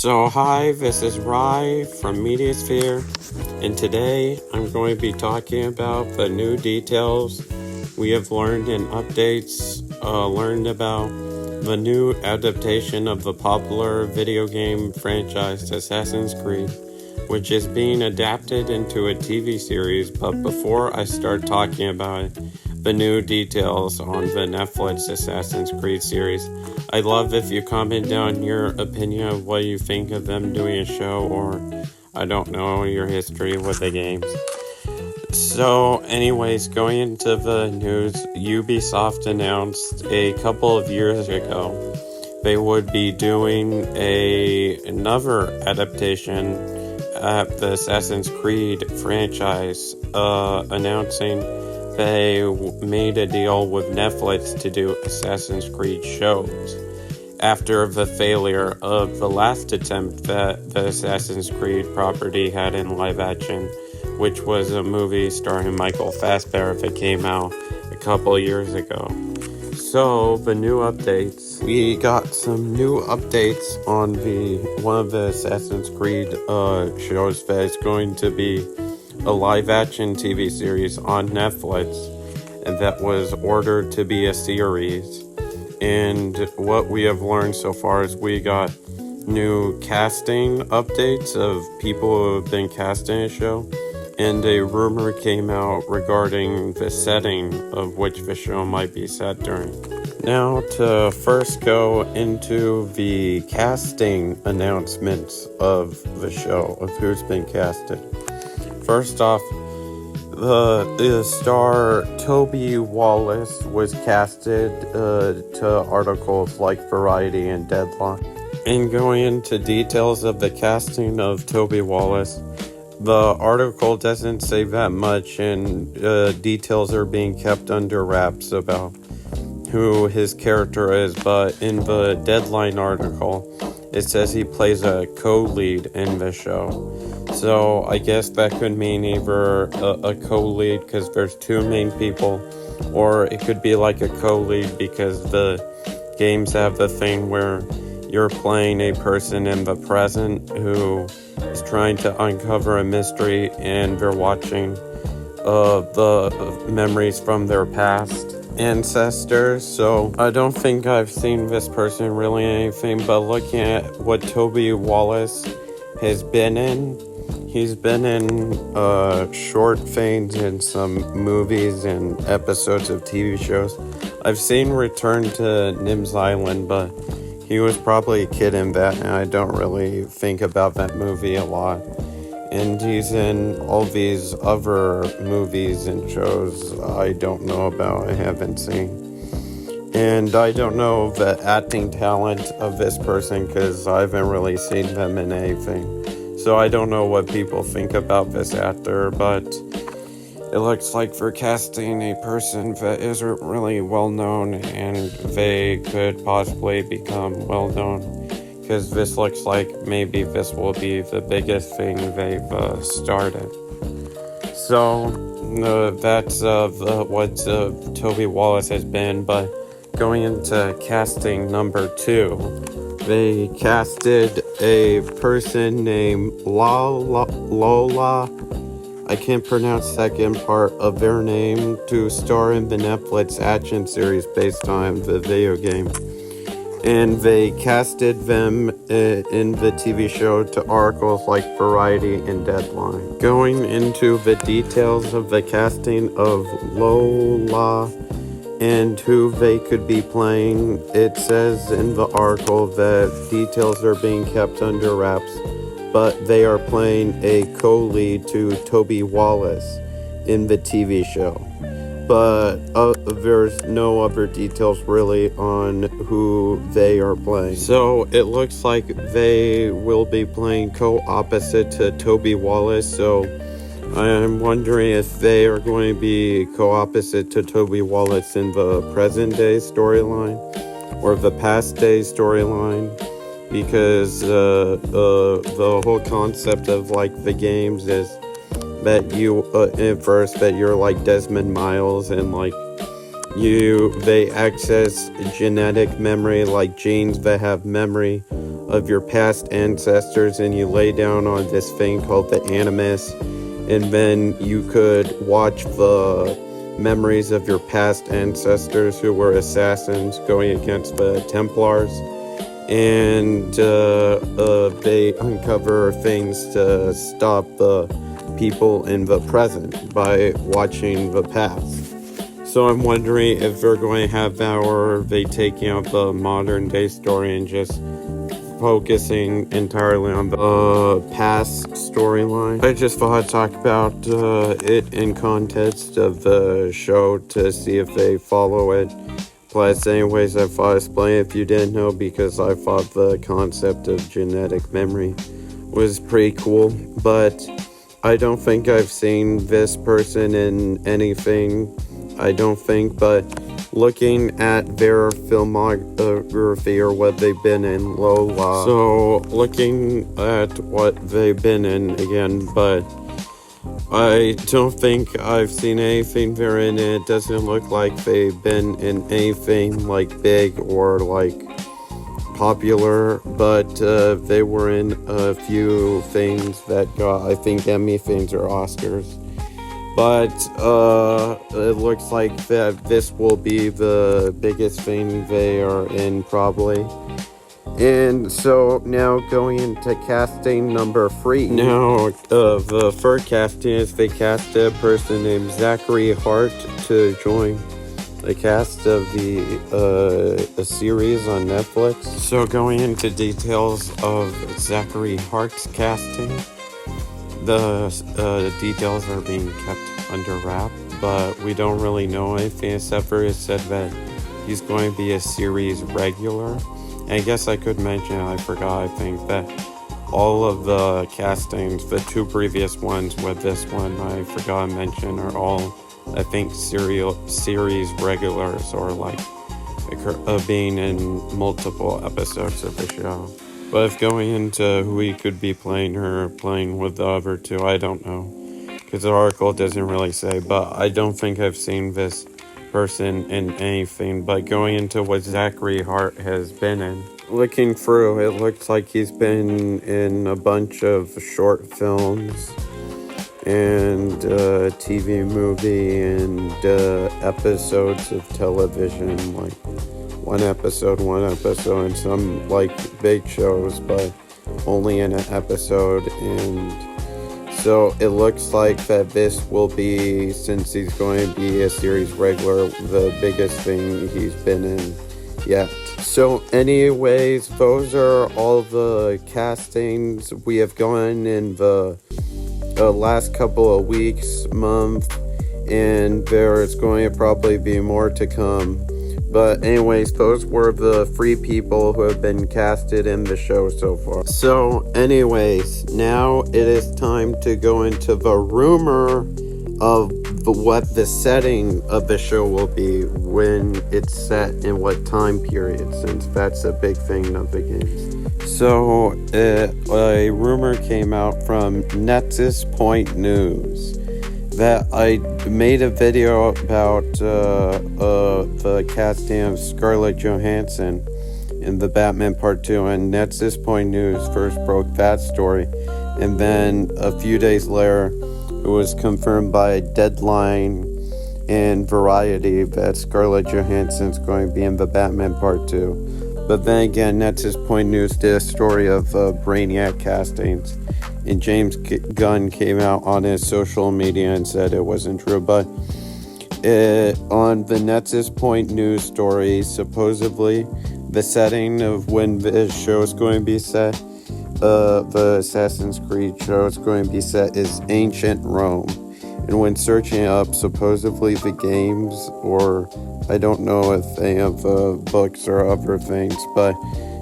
So hi, this is Rye from Mediasphere, and today I'm going to be talking about the new details we have learned in updates, learned about the new adaptation of the popular video game franchise Assassin's Creed, which is being adapted into a TV series. But before I start talking about it, the new details on the Netflix Assassin's Creed series, I'd love if you comment down your opinion of what you think of them doing a show, or I don't know, your history with the games. So anyways, going into the news, Ubisoft announced a couple of years ago they would be doing another adaptation at the Assassin's Creed franchise, announcing they made a deal with Netflix to do Assassin's Creed shows after the failure of the last attempt that the Assassin's Creed property had in live action, which was a movie starring Michael Fassbender that came out a couple years ago. So the new updates, we got some new updates on one of the Assassin's Creed shows that is going to be a live action TV series on Netflix, and that was ordered to be a series. And what we have learned so far is we got new casting updates of people who have been cast in a show, and a rumor came out regarding the setting of which the show might be set during. Now, to first go into the casting announcements of the show, of who's been casted. First off, the star Toby Wallace was casted to articles like Variety and Deadline. And going into details of the casting of Toby Wallace, the article doesn't say that much, and details are being kept under wraps about who his character is, but in the Deadline article, it says he plays a co-lead in the show. So I guess that could mean either a co-lead because there's two main people, or it could be like a co-lead because the games have the thing where you're playing a person in the present who is trying to uncover a mystery, and they're watching the memories from their past ancestors. So I don't think I've seen this person really anything, but looking at what Toby Wallace has been in, he's been in short things in some movies and episodes of TV shows. I've seen Return to Nim's Island, but he was probably a kid in that, and I don't really think about that movie a lot. And he's in all these other movies and shows I don't know about, I haven't seen. And I don't know the acting talent of this person because I haven't really seen them in anything. So I don't know what people think about this actor, but it looks like they're casting a person that isn't really well known, and they could possibly become well known, because this looks like maybe this will be the biggest thing they've started. So that's what Toby Wallace has been. But going into casting number 2, they casted a person named Lola. I can't pronounce the second part of their name, to star in the Netflix action series based on the video game. And they casted them in the TV show to articles like Variety and Deadline. Going into the details of the casting of Lola and who they could be playing, it says in the article that details are being kept under wraps, but they are playing a co-lead to Toby Wallace in the TV show. But there's no other details really on who they are playing. So it looks like they will be playing co-opposite to Toby Wallace. So I'm wondering if they are going to be co-opposite to Toby Wallace in the present day storyline or the past day storyline. Because the whole concept of like the games is that you first that you're like Desmond Miles, and like they access genetic memory, like genes that have memory of your past ancestors, and you lay down on this thing called the Animus, and then you could watch the memories of your past ancestors who were assassins going against the Templars, and they uncover things to stop the people in the present by watching the past. So I'm wondering if they're going to have that, or are they taking out the modern day story and just focusing entirely on the past storyline. I just thought I'd talk about it in context of the show to see if they follow it. Plus, anyways, I thought I'd explain if you didn't know, because I thought the concept of genetic memory was pretty cool, but I don't think I've seen this person in anything. I don't think, but looking at their filmography or what they've been in, Lola. So looking at what they've been in again, but I don't think I've seen anything they're in. It doesn't look like they've been in anything like big or like popular, but they were in a few things that got, I think, Emmy things or Oscars. But it looks like that this will be the biggest thing they are in, probably. And so now going into casting number 3. Now the third casting is they cast a person named Zachary Hart to join the cast of a series on Netflix. So going into details of Zachary Hart's casting. The details are being kept under wrap, but we don't really know anything except for it said that he's going to be a series regular. And I guess I could mention, I forgot, I think, that all of the castings, the 2 previous ones with this one, I forgot to mention, are all, I think, series regulars, or like being in multiple episodes of the show. But if going into who he could be playing or playing with the other 2, I don't know, because the article doesn't really say, but I don't think I've seen this person in anything. But going into what Zachary Hart has been in, looking through, it looks like he's been in a bunch of short films and TV movie and episodes of television, like one episode, and some like big shows, but only in an episode. And so it looks like that this will be, since he's going to be a series regular, the biggest thing he's been in yet. So anyways, those are all the castings we have gone in the last couple of weeks, month, and there is going to probably be more to come. But anyways, those were the 3 people who have been casted in the show so far. So anyways, now it is time to go into the rumor of what the setting of the show will be when it's set in what time period, since that's a big thing of the games. So a rumor came out from Nexus Point News that I made a video about the casting of Scarlett Johansson in the Batman Part 2, and Nexus Point News first broke that story, and then a few days later it was confirmed by Deadline and Variety that Scarlett Johansson's going to be in the Batman Part 2. But then again, Nexus Point News did a story of Brainiac castings, and James Gunn came out on his social media and said it wasn't true. But on the Nexus Point News story, supposedly the setting of when this show is going to be set, the Assassin's Creed show is going to be set, is ancient Rome. And when searching up, supposedly the games, or I don't know if any of the books or other things, but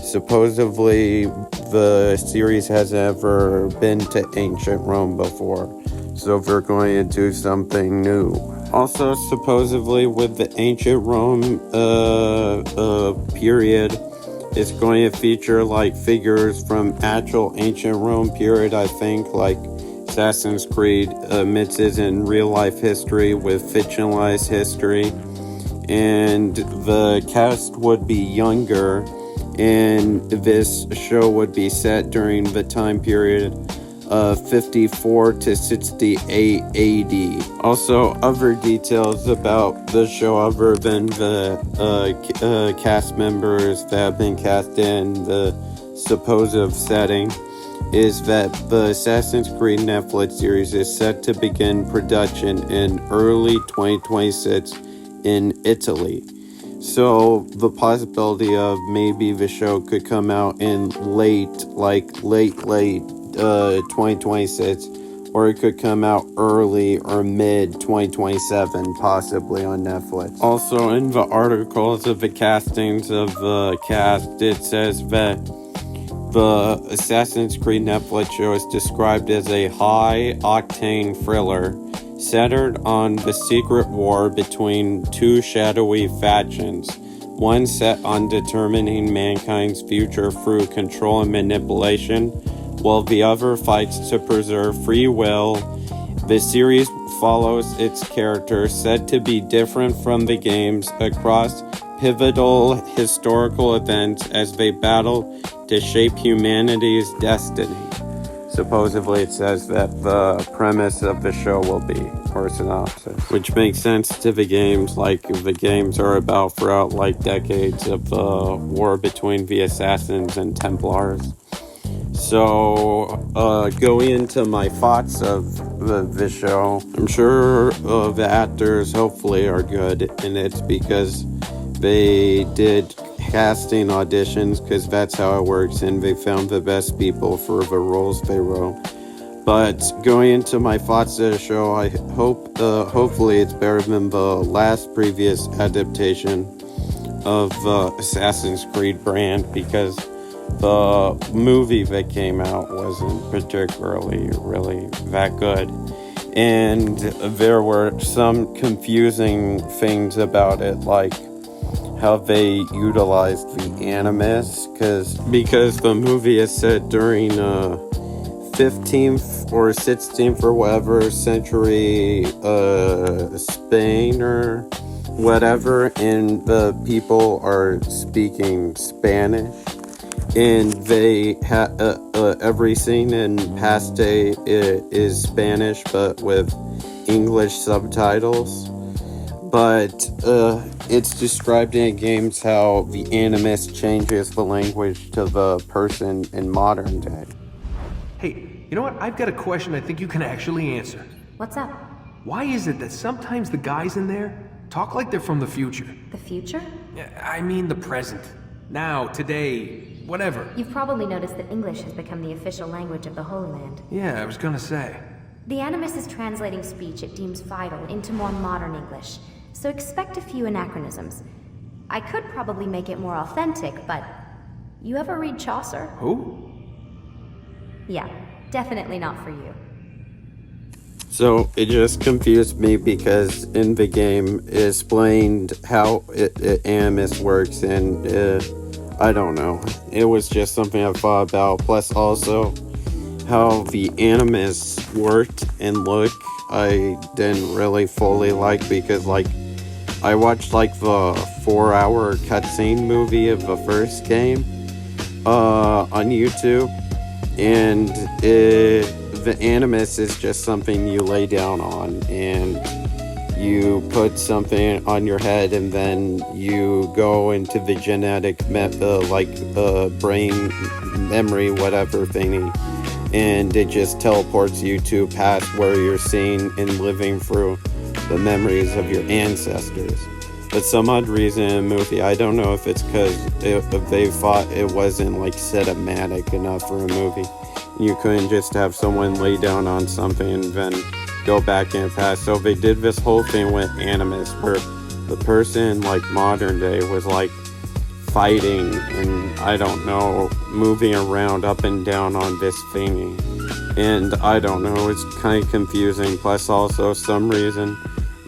supposedly the series hasn't ever been to ancient Rome before, so they're going to do something new. Also, supposedly with the ancient Rome period, it's going to feature like figures from actual ancient Rome period, I think, like Assassin's Creed mixes in real life history with fictionalized history, and the cast would be younger, and this show would be set during the time period of 54 to 68 AD. Also, other details about the show other than the cast members that have been cast in the supposed setting is that the Assassin's Creed Netflix series is set to begin production in early 2026 in Italy. So the possibility of maybe the show could come out in late 2026, or it could come out early or mid 2027, possibly on Netflix. Also, in the articles of the castings of the cast, it says that the Assassin's Creed Netflix show is described as a high-octane thriller centered on the secret war between two shadowy factions, one set on determining mankind's future through control and manipulation, while the other fights to preserve free will. The series follows its characters said to be different from the games across pivotal historical events as they battle to shape humanity's destiny. Supposedly it says that the premise of the show will be, or synopsis, which makes sense to the games, like the games are about throughout decades of the war between the Assassins and Templars. So, going into my thoughts of the show, I'm sure the actors hopefully are good, and it's because they did casting auditions, because that's how it works, and they found the best people for the roles they wrote. But going into my thoughts of the show, I hope, hopefully it's better than the last previous adaptation of Assassin's Creed brand, because the movie that came out wasn't particularly really that good. And there were some confusing things about it, like how they utilized the Animus, because the movie is set during 15th or 16th or whatever century Spain or whatever, and the people are speaking Spanish, and they every scene in Past Day is Spanish but with English subtitles. But it's described in games how the Animus changes the language to the person in modern day. Hey, you know what? I've got a question I think you can actually answer. What's up? Why is it that sometimes the guys in there talk like they're from the future? The future? I mean the present. Now, today, whatever. You've probably noticed that English has become the official language of the Holy Land. Yeah, I was gonna say. The Animus is translating speech it deems vital into more modern English, so expect a few anachronisms. I could probably make it more authentic, but... You ever read Chaucer? Who? Yeah, definitely not for you. So it just confused me, because in the game it explained how Animus works, and I don't know. It was just something I thought about. Plus also how the Animus worked and looked, I didn't really fully like, because I watched the 4-hour cutscene movie of the first game on YouTube, and the Animus is just something you lay down on, and you put something on your head, and then you go into the genetic brain memory whatever thingy, and it just teleports you to past where you're seeing and living through the memories of your ancestors. But some odd reason in the movie, I don't know if it's because they thought it wasn't cinematic enough for a movie. You couldn't just have someone lay down on something and then go back in the past. So they did this whole thing with Animus, where the person modern day was fighting and I don't know, moving around up and down on this thingy. And I don't know, it's kind of confusing. Plus also some reason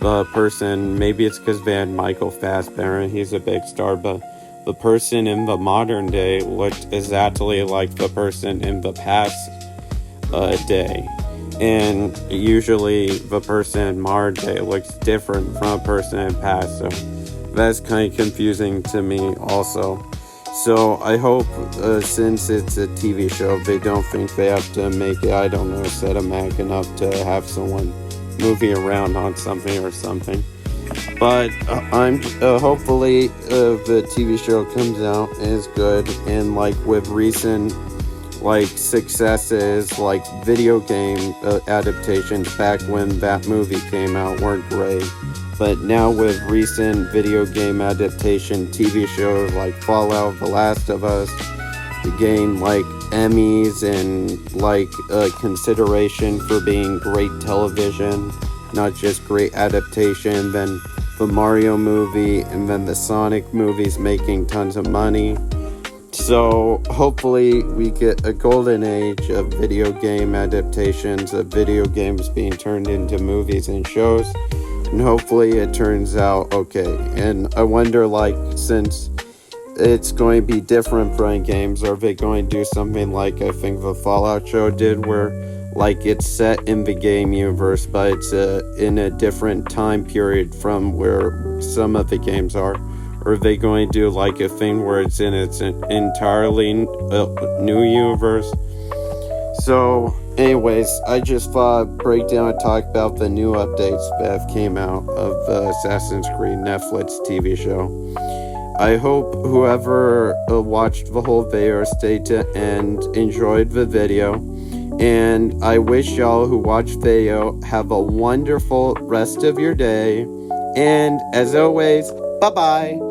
the person, maybe it's because they had Michael Fassbender and he's a big star, but the person in the modern day looked exactly like the person in the past day. And usually the person in modern day looks different from a person in past, so that's kind of confusing to me also. So I hope, since it's a TV show, they don't think they have to make it, I don't know, cinematic enough to have someone moving around on something or something. But I'm hopefully the TV show comes out and is good, and like with recent like successes, like video game adaptations back when that movie came out weren't great. But now with recent video game adaptation TV shows like Fallout, The Last of Us, they gain like Emmys and like consideration for being great television, not just great adaptation. Then the Mario movie and then the Sonic movies making tons of money. So hopefully we get a golden age of video game adaptations, of video games being turned into movies and shows. And hopefully it turns out okay. And I wonder, like, since it's going to be different from games, are they going to do something like I think the Fallout show did, where like it's set in the game universe, but it's in a different time period from where some of the games are? Or are they going to do like a thing where it's in its entirely new universe? So anyways, I just thought I'd break down and talk about the new updates that have came out of the Assassin's Creed Netflix TV show. I hope whoever watched the whole video stayed to end, enjoyed the video, and I wish y'all who watched the video have a wonderful rest of your day, and as always, bye-bye!